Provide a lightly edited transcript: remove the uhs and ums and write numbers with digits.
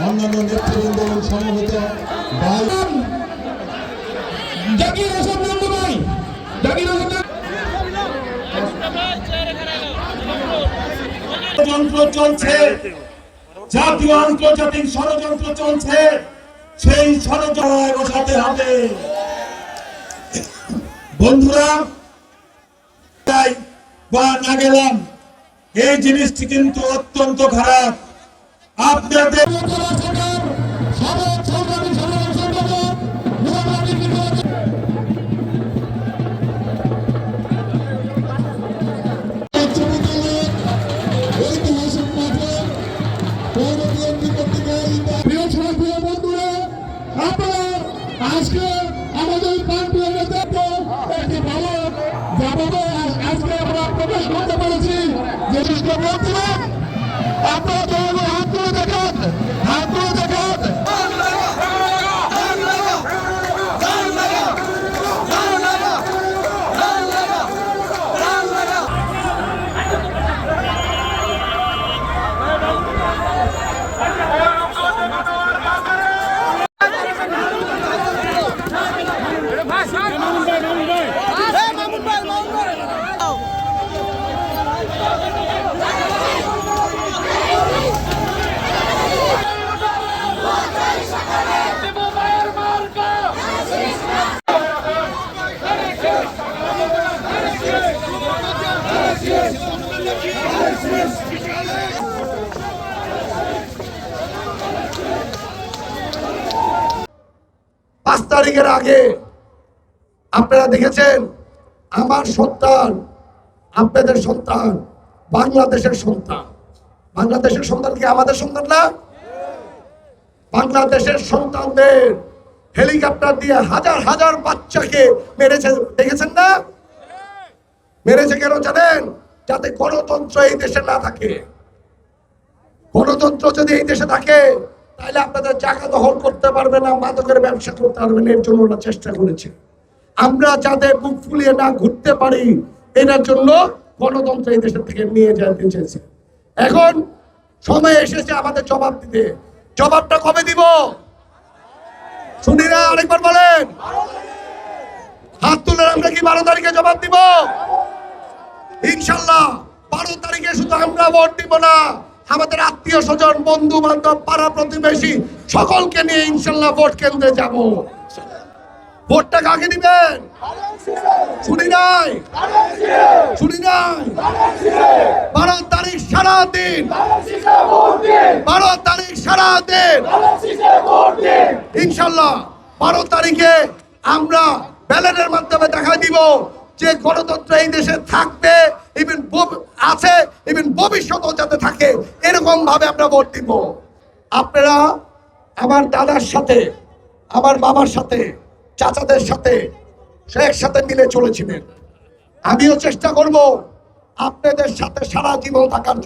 অন্যান্য নেতৃবৃন্দ সমবেত ষড়যন্ত্র চলছে, জাতীয় আন্তর্জাতিক ষড়যন্ত্র চলছে, সেই ষড়যন্ত্র বসাতে হবে। বন্ধুরা, বা না গেলাম এই জিনিসটি কিন্তু অত্যন্ত খারাপ। আপনাদের আজকে আমাদের একটি ভালো আজকে আমরা প্রকাশ করতে পেরেছি যে আপনারা হাত তুলে দেখান, হাত তুলে দেখান। পাঁচ তারিখের আগে আপনারা দেখেছেন আমার সন্তান, আপনাদের সন্তান, বাংলাদেশের সন্তান। বাংলাদেশের সন্তান কি আমাদের সন্তান না? বাংলাদেশের সন্তানদের হেলিকপ্টার দিয়ে হাজার হাজার বাচ্চাকে মেরেছে, দেখেছেন না? মেরেছে কেন জানেন? যাতে গণতন্ত্র এই দেশে না থাকে। গণতন্ত্র যদি এই দেশে থাকে তাহলে আপনাদের জায়গা দখল করতে পারবে না, মাদকের ব্যবসা করতে পারবে না। এর জন্য ওরা চেষ্টা করেছে। আমরা যাতে বুক ফুলিয়ে না ঘুরতে পারি এটার জন্য গণতন্ত্র এই দেশের থেকে নিয়ে যেতে চেয়েছে। এখন সময় এসেছে আমাদের জবাব দিতে। জবাবটা কবে দিব শুনি না? আরেকবার বলেন। হাত তুলে আমরা কি 12 তারিখে জবাব দিব? ইনশাল্লাহ 12 তারিখে শুধু আমরা ভোট দিব না, আমাদের আত্মীয় স্বজন, বন্ধু বান্ধব, পাড়া প্রতিবেশী সকলকে নিয়ে ইনশাল্লাহ ভোট কেন্দ্রে যাব। ভোটটা কাকে দিবেন? শুনি নাই, শুনি নাই। 12 তারিখ সারা দিন, 12 তারিখ সারা দিন ইনশাল্লাহ 12 তারিখে আমরা ব্যালটের মাধ্যমে দেখা দিব যে গণতন্ত্র এই দেশে থাকবে, ইভেন আছে, ইভেন ভবিষ্যতেও যাতে থাকে, এরকম ভাবে আমরা ভোট দিব। আপনারা আমার দাদার সাথে, আমার বাবার সাথে, চাচাদের সাথে একসাথে মিলে চলেছিলেন। আমিও চেষ্টা করব আপনাদের সাথে সারা জীবন থাকার জন্য।